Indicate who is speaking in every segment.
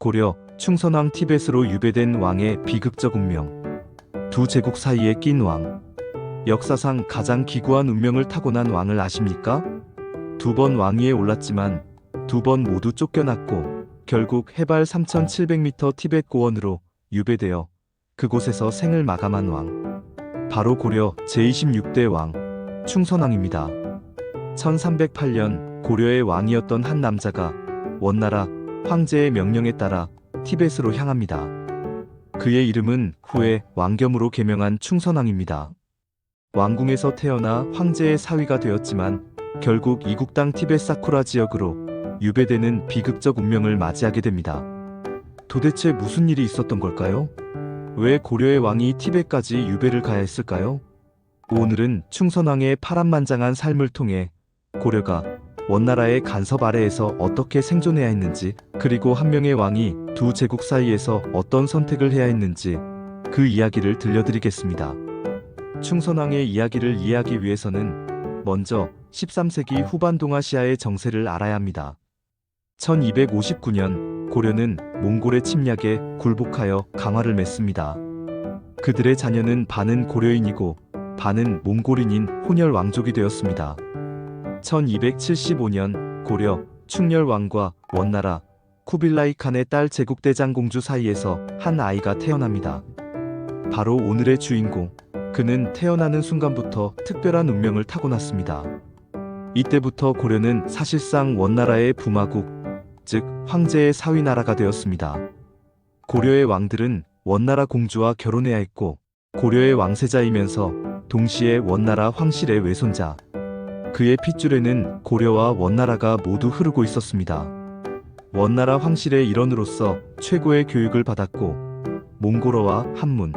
Speaker 1: 고려, 충선왕 티벳으로 유배된 왕의 비극적 운명. 두 제국 사이에 낀 왕. 역사상 가장 기구한 운명을 타고난 왕을 아십니까? 두 번 왕위에 올랐지만 두 번 모두 쫓겨났고 결국 해발 3,700m 티벳 고원으로 유배되어 그곳에서 생을 마감한 왕. 바로 고려 제26대 왕, 충선왕입니다. 1308년 고려의 왕이었던 한 남자가 원나라 황제의 명령에 따라 티벳으로 향합니다. 그의 이름은 후에 왕겸으로 개명한 충선왕입니다. 왕궁에서 태어나 황제의 사위가 되었지만 결국 이국 땅 티벳 사쿠라 지역으로 유배되는 비극적 운명을 맞이하게 됩니다. 도대체 무슨 일이 있었던 걸까요? 왜 고려의 왕이 티벳까지 유배를 가야 했을까요? 오늘은 충선왕의 파란만장한 삶을 통해 고려가 원나라의 간섭 아래에서 어떻게 생존해야 했는지, 그리고 한 명의 왕이 두 제국 사이에서 어떤 선택을 해야 했는지 그 이야기를 들려드리겠습니다. 충선왕의 이야기를 이해하기 위해서는 먼저 13세기 후반 동아시아의 정세를 알아야 합니다. 1259년 고려는 몽골의 침략에 굴복하여 강화를 맺습니다. 그들의 자녀는 반은 고려인이고 반은 몽골인인 혼혈 왕족이 되었습니다. 1275년 고려 충렬왕과 원나라 쿠빌라이 칸의 딸 제국대장 공주 사이에서 한 아이가 태어납니다. 바로 오늘의 주인공. 그는 태어나는 순간부터 특별한 운명을 타고났습니다. 이때부터 고려는 사실상 원나라의 부마국, 즉 황제의 사위나라가 되었습니다. 고려의 왕들은 원나라 공주와 결혼해야 했고 고려의 왕세자이면서 동시에 원나라 황실의 외손자. 그의 핏줄에는 고려와 원나라가 모두 흐르고 있었습니다. 원나라 황실의 일원으로서 최고의 교육을 받았고 몽골어와 한문,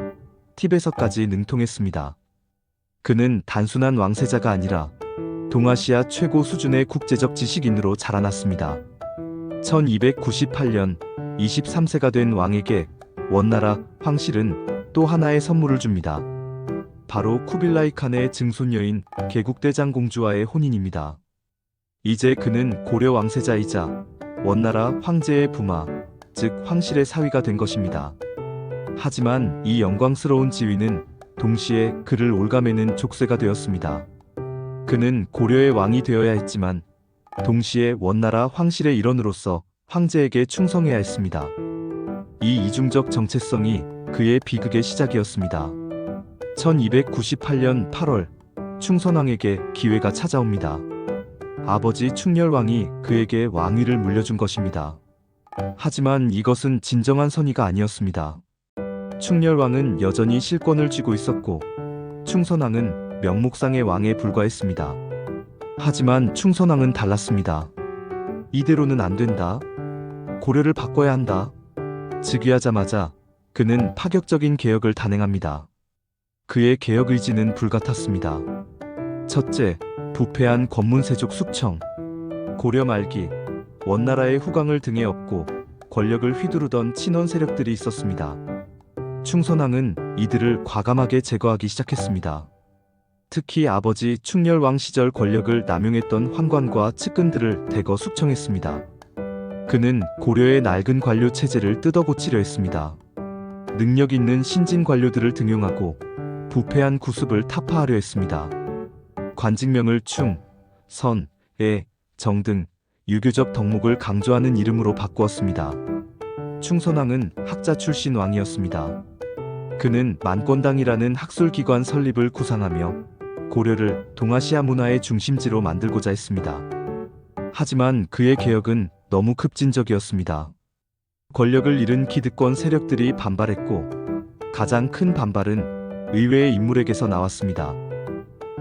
Speaker 1: 티베서까지 능통했습니다. 그는 단순한 왕세자가 아니라 동아시아 최고 수준의 국제적 지식인으로 자라났습니다. 1298년 23세가 된 왕에게 원나라 황실은 또 하나의 선물을 줍니다. 바로 쿠빌라이 칸의 증손녀인 개국대장 공주와의 혼인입니다. 이제 그는 고려 왕세자이자 원나라 황제의 부마, 즉 황실의 사위가 된 것입니다. 하지만 이 영광스러운 지위는 동시에 그를 올가매는 족쇄가 되었습니다. 그는 고려의 왕이 되어야 했지만 동시에 원나라 황실의 일원으로서 황제에게 충성해야 했습니다. 이 이중적 정체성이 그의 비극의 시작이었습니다. 1298년 8월 충선왕에게 기회가 찾아옵니다. 아버지 충렬왕이 그에게 왕위를 물려준 것입니다. 하지만 이것은 진정한 선의가 아니었습니다. 충렬왕은 여전히 실권을 쥐고 있었고 충선왕은 명목상의 왕에 불과했습니다. 하지만 충선왕은 달랐습니다. 이대로는 안 된다. 고려를 바꿔야 한다. 즉위하자마자 그는 파격적인 개혁을 단행합니다. 그의 개혁 의지는 불같았습니다. 첫째, 부패한 권문세족 숙청. 고려 말기 원나라의 후광을 등에 업고 권력을 휘두르던 친원 세력들이 있었습니다. 충선왕은 이들을 과감하게 제거하기 시작했습니다. 특히 아버지 충렬왕 시절 권력을 남용했던 환관과 측근들을 대거 숙청했습니다. 그는 고려의 낡은 관료 체제를 뜯어고치려 했습니다. 능력 있는 신진 관료들을 등용하고 부패한 구습을 타파하려 했습니다. 관직명을 충, 선, 애, 정 등 유교적 덕목을 강조하는 이름으로 바꾸었습니다. 충선왕은 학자 출신 왕이었습니다. 그는 만권당이라는 학술기관 설립을 구상하며 고려를 동아시아 문화의 중심지로 만들고자 했습니다. 하지만 그의 개혁은 너무 급진적이었습니다. 권력을 잃은 기득권 세력들이 반발했고 가장 큰 반발은 의외의 인물에게서 나왔습니다.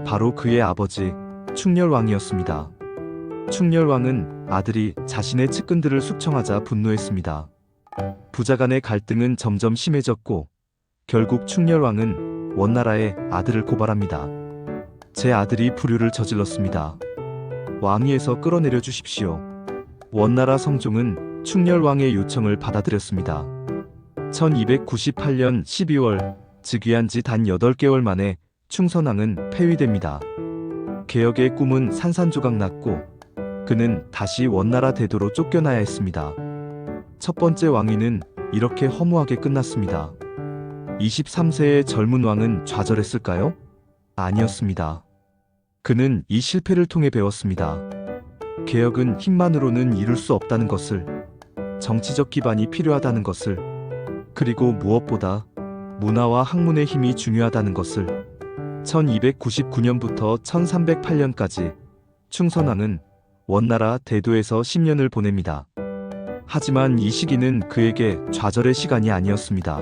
Speaker 1: 바로 그의 아버지 충렬왕이었습니다. 충렬왕은 아들이 자신의 측근들을 숙청하자 분노했습니다. 부자 간의 갈등은 점점 심해졌고 결국 충렬왕은 원나라의 아들을 고발합니다. 제 아들이 불효를 저질렀습니다. 왕위에서 끌어내려 주십시오. 원나라 성종은 충렬왕의 요청을 받아들였습니다. 1298년 12월 즉위한 지 단 8개월 만에 충선왕은 폐위됩니다. 개혁의 꿈은 산산조각 났고 그는 다시 원나라 대도로 쫓겨나야 했습니다. 첫 번째 왕위는 이렇게 허무하게 끝났습니다. 23세의 젊은 왕은 좌절했을까요? 아니었습니다. 그는 이 실패를 통해 배웠습니다. 개혁은 힘만으로는 이룰 수 없다는 것을, 정치적 기반이 필요하다는 것을, 그리고 무엇보다 문화와 학문의 힘이 중요하다는 것을. 1299년부터 1308년까지 충선왕은 원나라 대도에서 10년을 보냅니다. 하지만 이 시기는 그에게 좌절의 시간이 아니었습니다.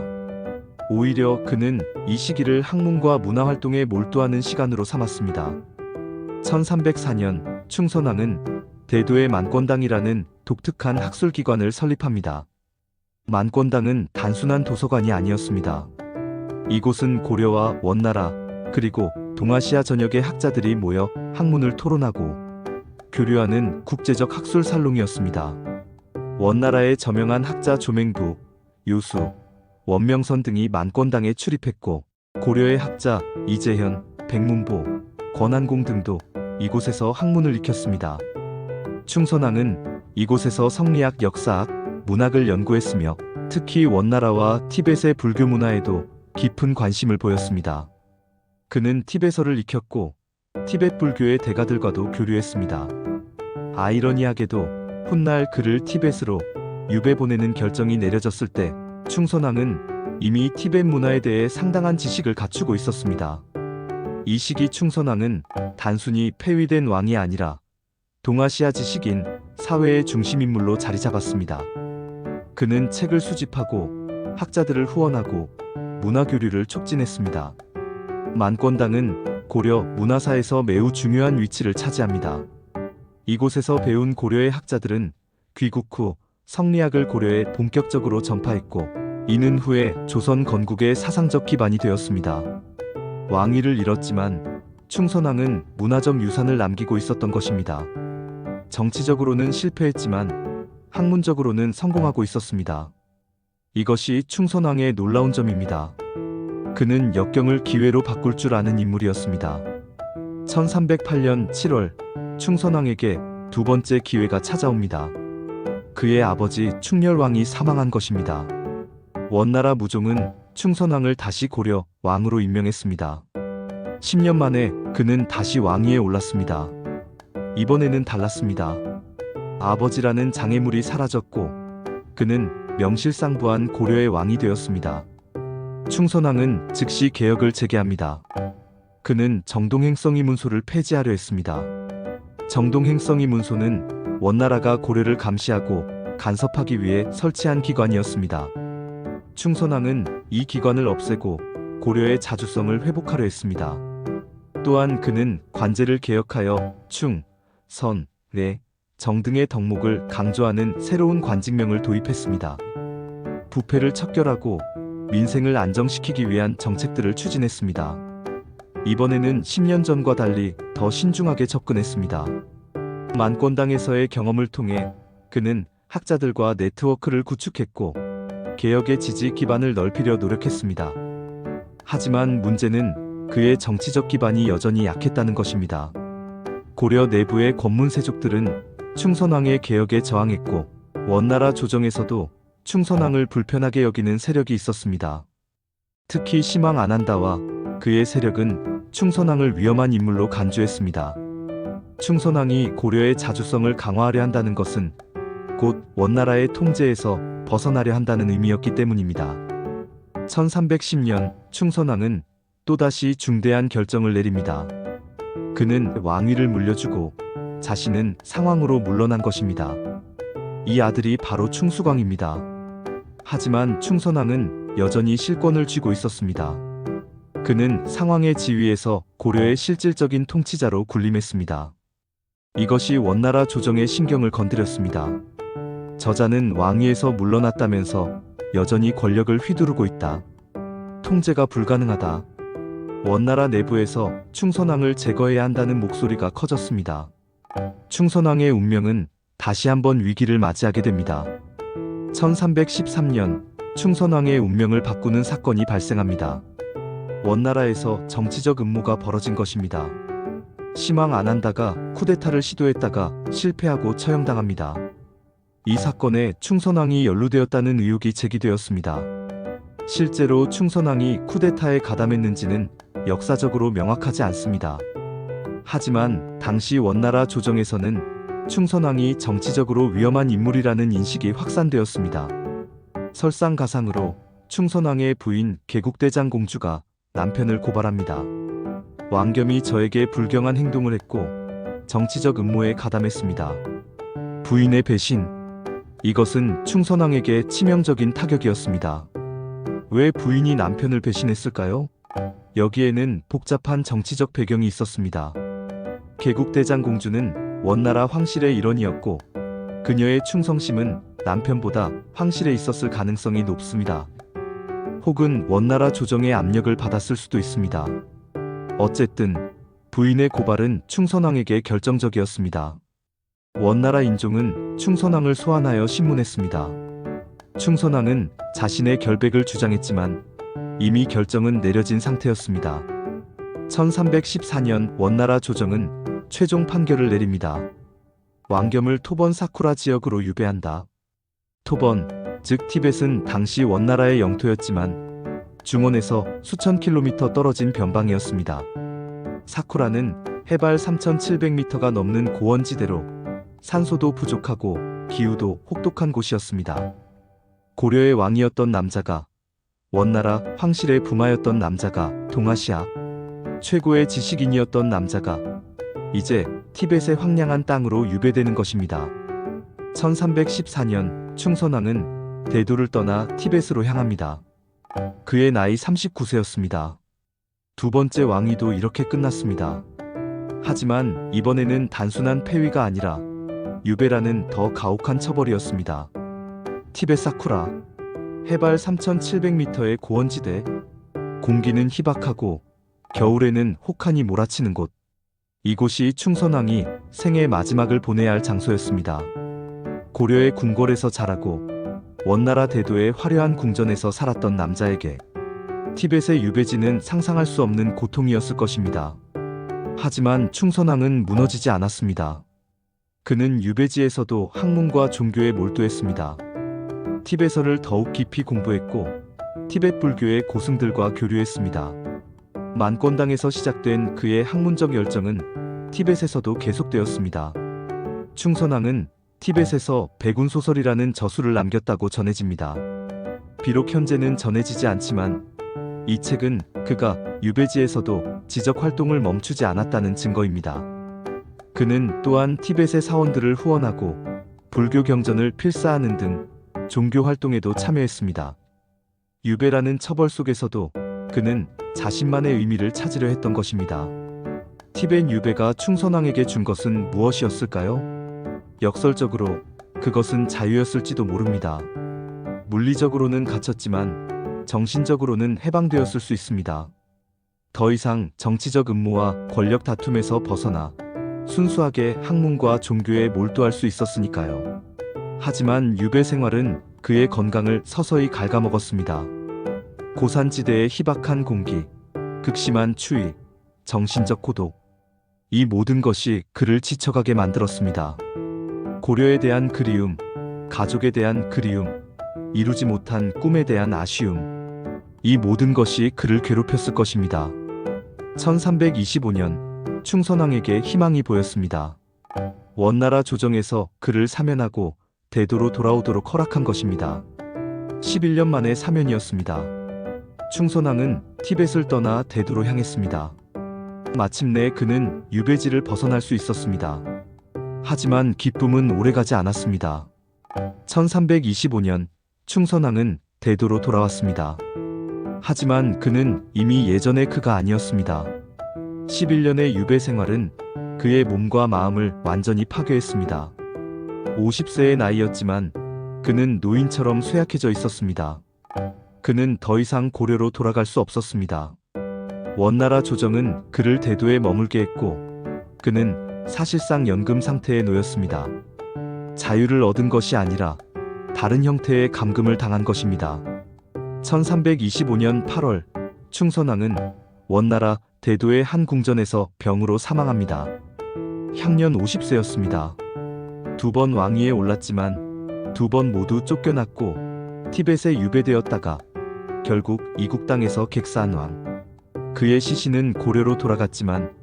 Speaker 1: 오히려 그는 이 시기를 학문과 문화 활동에 몰두하는 시간으로 삼았습니다. 1304년 충선왕은 대도의 만권당이라는 독특한 학술기관을 설립합니다. 만권당은 단순한 도서관이 아니었습니다. 이곳은 고려와 원나라 그리고 동아시아 전역의 학자들이 모여 학문을 토론하고 교류하는 국제적 학술 살롱이었습니다. 원나라의 저명한 학자 조맹부, 요수, 원명선 등이 만권당에 출입했고 고려의 학자 이재현, 백문보, 권한공 등도 이곳에서 학문을 익혔습니다. 충선왕은 이곳에서 성리학, 역사학, 문학을 연구했으며 특히 원나라와 티벳의 불교 문화에도 깊은 관심을 보였습니다. 그는 티베서를 익혔고 티벳 불교의 대가들과도 교류했습니다. 아이러니하게도 훗날 그를 티벳으로 유배 보내는 결정이 내려졌을 때 충선왕은 이미 티벳 문화에 대해 상당한 지식을 갖추고 있었습니다. 이 시기 충선왕은 단순히 폐위된 왕이 아니라 동아시아 지식인 사회의 중심인물로 자리 잡았습니다. 그는 책을 수집하고 학자들을 후원하고 문화교류를 촉진했습니다. 만권당은 고려 문화사에서 매우 중요한 위치를 차지합니다. 이곳에서 배운 고려의 학자들은 귀국 후 성리학을 고려에 본격적으로 전파했고 이는 후에 조선 건국의 사상적 기반이 되었습니다. 왕위를 잃었지만 충선왕은 문화적 유산을 남기고 있었던 것입니다. 정치적으로는 실패했지만 학문적으로는 성공하고 있었습니다. 이것이 충선왕의 놀라운 점입니다. 그는 역경을 기회로 바꿀 줄 아는 인물이었습니다. 1308년 7월 충선왕에게 두 번째 기회가 찾아옵니다. 그의 아버지 충렬왕이 사망한 것입니다. 원나라 무종은 충선왕을 다시 고려 왕으로 임명했습니다. 10년 만에 그는 다시 왕위에 올랐습니다. 이번에는 달랐습니다. 아버지라는 장애물이 사라졌고 그는 명실상부한 고려의 왕이 되었습니다. 충선왕은 즉시 개혁을 재개합니다. 그는 정동행성이 문소를 폐지하려 했습니다. 정동행성이 문소는 원나라가 고려를 감시하고 간섭하기 위해 설치한 기관이었습니다. 충선왕은 이 기관을 없애고 고려의 자주성을 회복하려 했습니다. 또한 그는 관제를 개혁하여 충, 선, 례, 정 등의 덕목을 강조하는 새로운 관직명을 도입했습니다. 부패를 척결하고 민생을 안정시키기 위한 정책들을 추진했습니다. 이번에는 10년 전과 달리 더 신중하게 접근했습니다. 만권당에서의 경험을 통해 그는 학자들과 네트워크를 구축했고 개혁의 지지 기반을 넓히려 노력했습니다. 하지만 문제는 그의 정치적 기반이 여전히 약했다는 것입니다. 고려 내부의 권문세족들은 충선왕의 개혁에 저항했고 원나라 조정에서도 충선왕을 불편하게 여기는 세력이 있었습니다. 특히 심왕 아난다와 그의 세력은 충선왕을 위험한 인물로 간주했습니다. 충선왕이 고려의 자주성을 강화하려 한다는 것은 곧 원나라의 통제에서 벗어나려 한다는 의미였기 때문입니다. 1310년 충선왕은 또다시 중대한 결정을 내립니다. 그는 왕위를 물려주고 자신은 상왕으로 물러난 것입니다. 이 아들이 바로 충수광입니다. 하지만 충선왕은 여전히 실권을 쥐고 있었습니다. 그는 상왕의 지위에서 고려의 실질적인 통치자로 군림했습니다. 이것이 원나라 조정의 신경을 건드렸습니다. 저자는 왕위에서 물러났다면서 여전히 권력을 휘두르고 있다. 통제가 불가능하다. 원나라 내부에서 충선왕을 제거해야 한다는 목소리가 커졌습니다. 충선왕의 운명은 다시 한번 위기를 맞이하게 됩니다. 1313년 충선왕의 운명을 바꾸는 사건이 발생합니다. 원나라에서 정치적 음모가 벌어진 것입니다. 심왕 아난다가 쿠데타를 시도했다가 실패하고 처형당합니다. 이 사건에 충선왕이 연루되었다는 의혹이 제기되었습니다. 실제로 충선왕이 쿠데타에 가담했는지는 역사적으로 명확하지 않습니다. 하지만 당시 원나라 조정에서는 충선왕이 정치적으로 위험한 인물이라는 인식이 확산되었습니다. 설상가상으로 충선왕의 부인 개국대장 공주가 남편을 고발합니다. 왕겸이 저에게 불경한 행동을 했고 정치적 음모에 가담했습니다. 부인의 배신. 이것은 충선왕에게 치명적인 타격이었습니다. 왜 부인이 남편을 배신했을까요? 여기에는 복잡한 정치적 배경이 있었습니다. 개국대장 공주는 원나라 황실의 일원이었고 그녀의 충성심은 남편보다 황실에 있었을 가능성이 높습니다. 혹은 원나라 조정의 압력을 받았을 수도 있습니다. 어쨌든 부인의 고발은 충선왕에게 결정적이었습니다. 원나라 인종은 충선왕을 소환하여 신문했습니다. 충선왕은 자신의 결백을 주장했지만 이미 결정은 내려진 상태였습니다. 1314년 원나라 조정은 최종 판결을 내립니다. 왕겸을 토번 사쿠라 지역으로 유배한다. 토번, 즉 티벳은 당시 원나라의 영토였지만 중원에서 수천 킬로미터 떨어진 변방이었습니다. 사쿠라는 해발 3,700m가 넘는 고원지대로 산소도 부족하고 기후도 혹독한 곳이었습니다. 고려의 왕이었던 남자가, 원나라 황실의 부마였던 남자가, 동아시아 최고의 지식인이었던 남자가 이제 티벳의 황량한 땅으로 유배되는 것입니다. 1314년 충선왕은 대도를 떠나 티벳으로 향합니다. 그의 나이 39세였습니다. 두 번째 왕위도 이렇게 끝났습니다. 하지만 이번에는 단순한 폐위가 아니라 유배라는 더 가혹한 처벌이었습니다. 티벳 사쿠라, 해발 3,700m의 고원지대, 공기는 희박하고 겨울에는 혹한이 몰아치는 곳. 이곳이 충선왕이 생의 마지막을 보내야 할 장소였습니다. 고려의 궁궐에서 자라고 원나라 대도의 화려한 궁전에서 살았던 남자에게 티벳의 유배지는 상상할 수 없는 고통이었을 것입니다. 하지만 충선왕은 무너지지 않았습니다. 그는 유배지에서도 학문과 종교에 몰두했습니다. 티베트어를 더욱 깊이 공부했고 티베트 불교의 고승들과 교류했습니다. 만권당에서 시작된 그의 학문적 열정은 티벳에서도 계속되었습니다. 충선왕은 티벳에서 백운소설이라는 저술을 남겼다고 전해집니다. 비록 현재는 전해지지 않지만 이 책은 그가 유배지에서도 지적 활동을 멈추지 않았다는 증거입니다. 그는 또한 티벳의 사원들을 후원하고 불교 경전을 필사하는 등 종교 활동에도 참여했습니다. 유배라는 처벌 속에서도 그는 자신만의 의미를 찾으려 했던 것입니다. 티벳 유배가 충선왕에게 준 것은 무엇이었을까요? 역설적으로 그것은 자유였을지도 모릅니다. 물리적으로는 갇혔지만 정신적으로는 해방되었을 수 있습니다. 더 이상 정치적 음모와 권력 다툼에서 벗어나 순수하게 학문과 종교에 몰두할 수 있었으니까요. 하지만 유배 생활은 그의 건강을 서서히 갉아먹었습니다. 고산지대의 희박한 공기, 극심한 추위, 정신적 고독. 이 모든 것이 그를 지쳐가게 만들었습니다. 고려에 대한 그리움, 가족에 대한 그리움, 이루지 못한 꿈에 대한 아쉬움. 이 모든 것이 그를 괴롭혔을 것입니다. 1325년 충선왕에게 희망이 보였습니다. 원나라 조정에서 그를 사면하고 대도로 돌아오도록 허락한 것입니다. 11년 만의 사면이었습니다. 충선왕은 티벳을 떠나 대도로 향했습니다. 마침내 그는 유배지를 벗어날 수 있었습니다. 하지만 기쁨은 오래가지 않았습니다. 1325년 충선왕은 대도로 돌아왔습니다. 하지만 그는 이미 예전의 그가 아니었습니다. 11년의 유배 생활은 그의 몸과 마음을 완전히 파괴했습니다. 50세의 나이였지만 그는 노인처럼 쇠약해져 있었습니다. 그는 더 이상 고려로 돌아갈 수 없었습니다. 원나라 조정은 그를 대도에 머물게 했고 그는 사실상 연금 상태에 놓였습니다. 자유를 얻은 것이 아니라 다른 형태의 감금을 당한 것입니다. 1325년 8월 충선왕은 원나라 대도의 한 궁전에서 병으로 사망합니다. 향년 50세였습니다. 두 번 왕위에 올랐지만 두 번 모두 쫓겨났고 티벳에 유배되었다가 결국 이국 땅에서 객사한 왕. 그의 시신은 고려로 돌아갔지만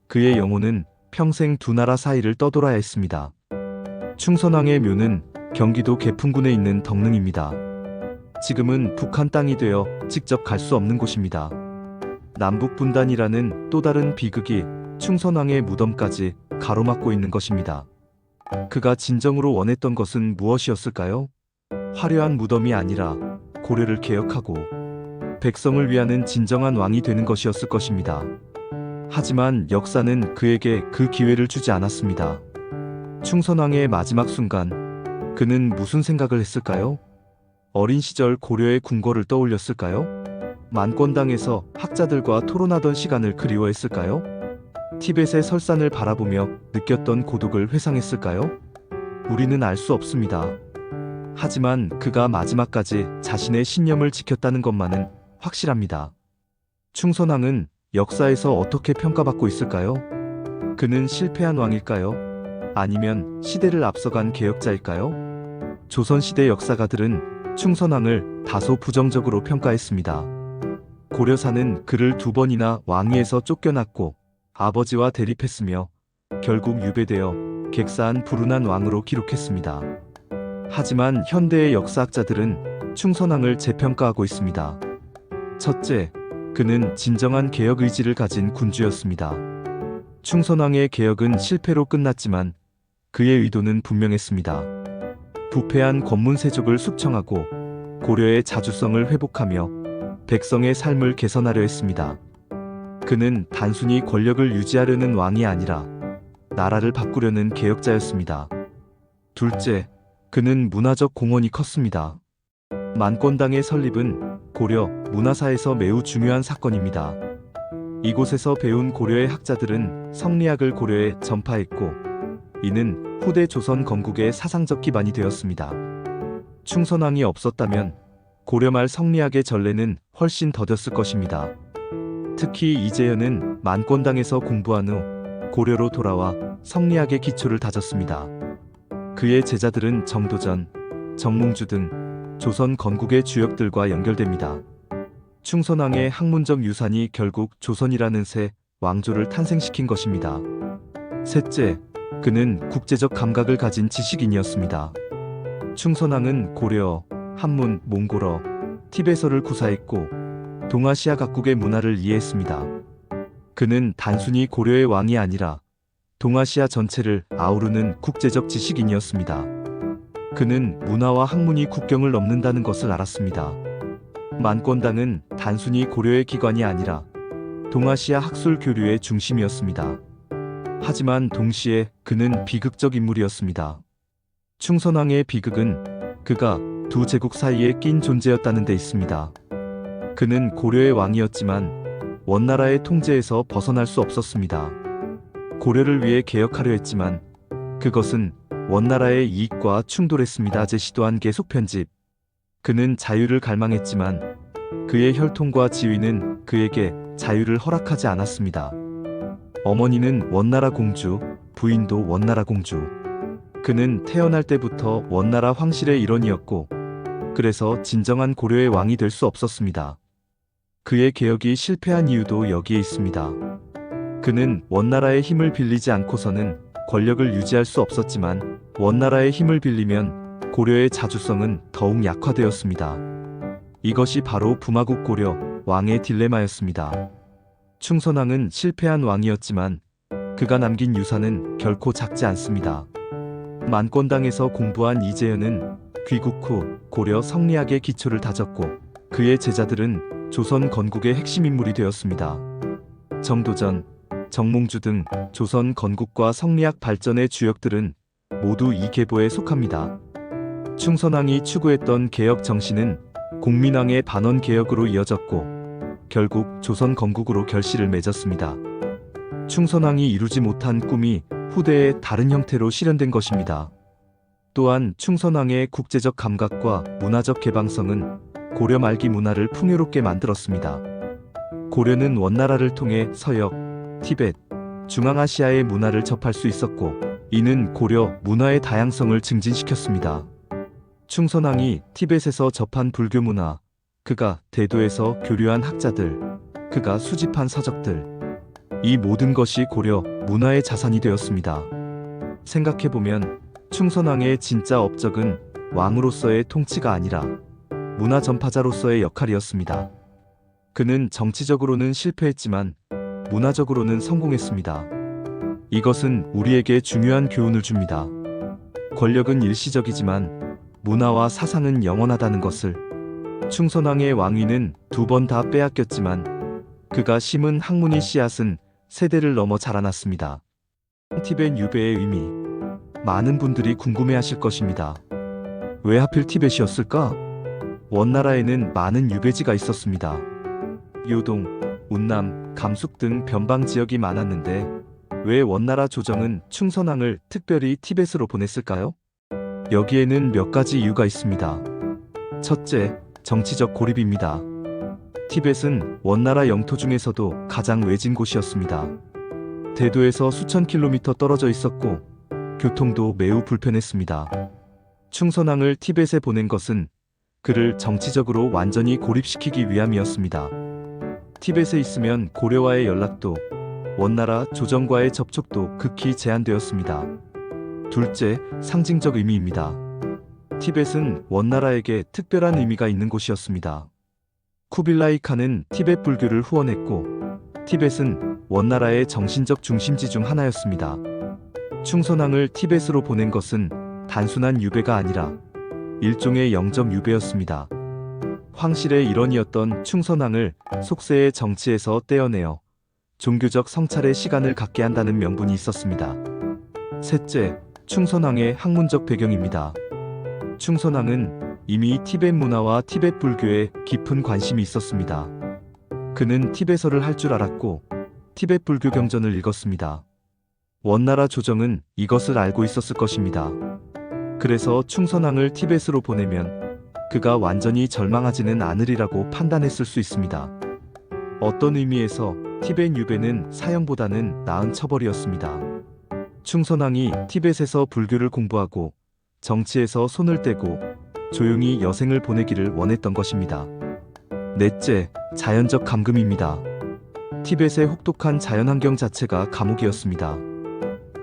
Speaker 1: 그의 영혼은 평생 두 나라 사이를 떠돌아야 했습니다. 충선왕의 묘는 경기도 개풍군에 있는 덕능입니다. 지금은 북한 땅이 되어 직접 갈 수 없는 곳입니다. 남북분단이라는 또 다른 비극이 충선왕의 무덤까지 가로막고 있는 것입니다. 그가 진정으로 원했던 것은 무엇이었을까요? 화려한 무덤이 아니라 고려를 개혁하고 백성을 위하는 진정한 왕이 되는 것이었을 것입니다. 하지만 역사는 그에게 그 기회를 주지 않았습니다. 충선왕의 마지막 순간, 그는 무슨 생각을 했을까요? 어린 시절 고려의 궁궐을 떠올렸을까요? 만권당에서 학자들과 토론하던 시간을 그리워했을까요? 티벳의 설산을 바라보며 느꼈던 고독을 회상했을까요? 우리는 알 수 없습니다. 하지만 그가 마지막까지 자신의 신념을 지켰다는 것만은 확실합니다. 충선왕은 역사에서 어떻게 평가받고 있을까요? 그는 실패한 왕일까요? 아니면 시대를 앞서간 개혁자일까요? 조선시대 역사가들은 충선왕을 다소 부정적으로 평가했습니다. 고려사는 그를 두 번이나 왕위에서 쫓겨났고 아버지와 대립했으며 결국 유배되어 객사한 불운한 왕으로 기록했습니다. 하지만 현대의 역사학자들은 충선왕을 재평가하고 있습니다. 첫째, 그는 진정한 개혁 의지를 가진 군주였습니다. 충선왕의 개혁은 실패로 끝났지만 그의 의도는 분명했습니다. 부패한 권문세족을 숙청하고 고려의 자주성을 회복하며 백성의 삶을 개선하려 했습니다. 그는 단순히 권력을 유지하려는 왕이 아니라 나라를 바꾸려는 개혁자였습니다. 둘째, 그는 문화적 공헌이 컸습니다. 만권당의 설립은 고려 문화사에서 매우 중요한 사건입니다. 이곳에서 배운 고려의 학자들은 성리학을 고려에 전파했고 이는 후대 조선 건국의 사상적 기반이 되었습니다. 충선왕이 없었다면 고려 말 성리학의 전례는 훨씬 더뎠을 것입니다. 특히 이재현은 만권당에서 공부한 후 고려로 돌아와 성리학의 기초를 다졌습니다. 그의 제자들은 정도전, 정몽주 등 조선 건국의 주역들과 연결됩니다. 충선왕의 학문적 유산이 결국 조선이라는 새 왕조를 탄생시킨 것입니다. 셋째, 그는 국제적 감각을 가진 지식인이었습니다. 충선왕은 고려어, 한문, 몽골어, 티베서를 구사했고 동아시아 각국의 문화를 이해했습니다. 그는 단순히 고려의 왕이 아니라 동아시아 전체를 아우르는 국제적 지식인이었습니다. 그는 문화와 학문이 국경을 넘는다는 것을 알았습니다. 만권당은 단순히 고려의 기관이 아니라 동아시아 학술 교류의 중심이었습니다. 하지만 동시에 그는 비극적 인물이었습니다. 충선왕의 비극은 그가 두 제국 사이에 낀 존재였다는 데 있습니다. 그는 고려의 왕이었지만 원나라의 통제에서 벗어날 수 없었습니다. 고려를 위해 개혁하려 했지만 그것은 원나라의 이익과 충돌했습니다. 제시도한 계속 편집. 그는 자유를 갈망했지만 그의 혈통과 지위는 그에게 자유를 허락하지 않았습니다. 어머니는 원나라 공주, 부인도 원나라 공주. 그는 태어날 때부터 원나라 황실의 일원이었고 그래서 진정한 고려의 왕이 될 수 없었습니다. 그의 개혁이 실패한 이유도 여기에 있습니다. 그는 원나라의 힘을 빌리지 않고서는 권력을 유지할 수 없었지만 원나라의 힘을 빌리면 고려의 자주성은 더욱 약화되었습니다. 이것이 바로 부마국 고려 왕의 딜레마였습니다. 충선왕은 실패한 왕이었지만 그가 남긴 유산은 결코 작지 않습니다. 만권당에서 공부한 이재현은 귀국 후 고려 성리학의 기초를 다졌고 그의 제자들은 조선 건국의 핵심 인물이 되었습니다. 정도전, 정몽주 등 조선 건국과 성리학 발전의 주역들은 모두 이 계보에 속합니다. 충선왕이 추구했던 개혁 정신은 공민왕의 반원 개혁으로 이어졌고 결국 조선 건국으로 결실을 맺었습니다. 충선왕이 이루지 못한 꿈이 후대에 다른 형태로 실현된 것입니다. 또한 충선왕의 국제적 감각과 문화적 개방성은 고려 말기 문화를 풍요롭게 만들었습니다. 고려는 원나라를 통해 서역, 티벳, 중앙아시아의 문화를 접할 수 있었고 이는 고려 문화의 다양성을 증진시켰습니다. 충선왕이 티벳에서 접한 불교 문화, 그가 대도에서 교류한 학자들, 그가 수집한 서적들, 이 모든 것이 고려 문화의 자산이 되었습니다. 생각해보면 충선왕의 진짜 업적은 왕으로서의 통치가 아니라 문화 전파자로서의 역할이었습니다. 그는 정치적으로는 실패했지만 문화적으로는 성공했습니다. 이것은 우리에게 중요한 교훈을 줍니다. 권력은 일시적이지만 문화와 사상은 영원하다는 것을. 충선왕의 왕위는 2번 다 빼앗겼지만 그가 심은 학문의 씨앗은 세대를 넘어 자라났습니다. 티벳 유배의 의미. 많은 분들이 궁금해하실 것입니다. 왜 하필 티벳이었을까? 원나라에는 많은 유배지가 있었습니다. 요동, 운남, 감숙 등 변방 지역이 많았는데 왜 원나라 조정은 충선왕을 특별히 티벳으로 보냈을까요? 여기에는 몇 가지 이유가 있습니다. 첫째, 정치적 고립입니다. 티벳은 원나라 영토 중에서도 가장 외진 곳이었습니다. 대도에서 수천 킬로미터 떨어져 있었고 교통도 매우 불편했습니다. 충선왕을 티벳에 보낸 것은 그를 정치적으로 완전히 고립시키기 위함이었습니다. 티벳에 있으면 고려와의 연락도, 원나라 조정과의 접촉도 극히 제한되었습니다. 둘째, 상징적 의미입니다. 티벳은 원나라에게 특별한 의미가 있는 곳이었습니다. 쿠빌라이 칸은 티벳 불교를 후원했고 티벳은 원나라의 정신적 중심지 중 하나였습니다. 충선왕을 티벳으로 보낸 것은 단순한 유배가 아니라 일종의 영적 유배였습니다. 황실의 일원이었던 충선왕을 속세의 정치에서 떼어내어 종교적 성찰의 시간을 갖게 한다는 명분이 있었습니다. 셋째, 충선왕의 학문적 배경입니다. 충선왕은 이미 티벳 문화와 티벳 불교에 깊은 관심이 있었습니다. 그는 티베서를 할 줄 알았고 티벳 불교 경전을 읽었습니다. 원나라 조정은 이것을 알고 있었을 것입니다. 그래서 충선왕을 티벳으로 보내면 그가 완전히 절망하지는 않으리라고 판단했을 수 있습니다. 어떤 의미에서 티벳 유배는 사형보다는 나은 처벌이었습니다. 충선왕이 티벳에서 불교를 공부하고 정치에서 손을 떼고 조용히 여생을 보내기를 원했던 것입니다. 넷째, 자연적 감금입니다. 티벳의 혹독한 자연환경 자체가 감옥이었습니다.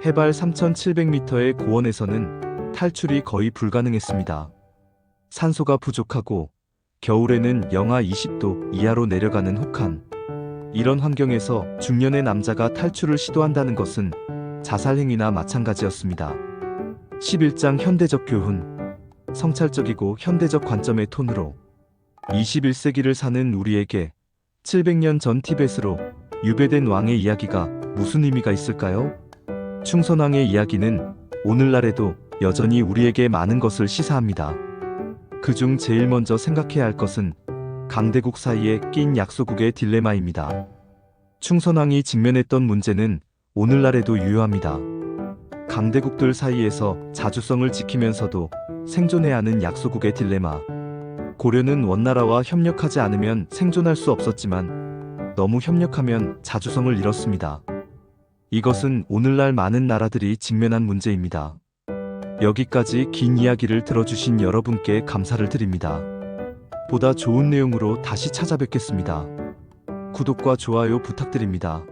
Speaker 1: 해발 3,700m의 고원에서는 탈출이 거의 불가능했습니다. 산소가 부족하고 겨울에는 영하 20도 이하로 내려가는 혹한, 이런 환경에서 중년의 남자가 탈출을 시도한다는 것은 자살행위나 마찬가지였습니다. 11장 현대적 교훈. 성찰적이고 현대적 관점의 톤으로 21세기를 사는 우리에게 700년 전 티벳으로 유배된 왕의 이야기가 무슨 의미가 있을까요? 충선왕의 이야기는 오늘날에도 여전히 우리에게 많은 것을 시사합니다. 그중 제일 먼저 생각해야 할 것은 강대국 사이에 낀 약소국의 딜레마입니다. 충선왕이 직면했던 문제는 오늘날에도 유효합니다. 강대국들 사이에서 자주성을 지키면서도 생존해야 하는 약소국의 딜레마. 고려는 원나라와 협력하지 않으면 생존할 수 없었지만 너무 협력하면 자주성을 잃었습니다. 이것은 오늘날 많은 나라들이 직면한 문제입니다. 여기까지 긴 이야기를 들어주신 여러분께 감사를 드립니다. 보다 좋은 내용으로 다시 찾아뵙겠습니다. 구독과 좋아요 부탁드립니다.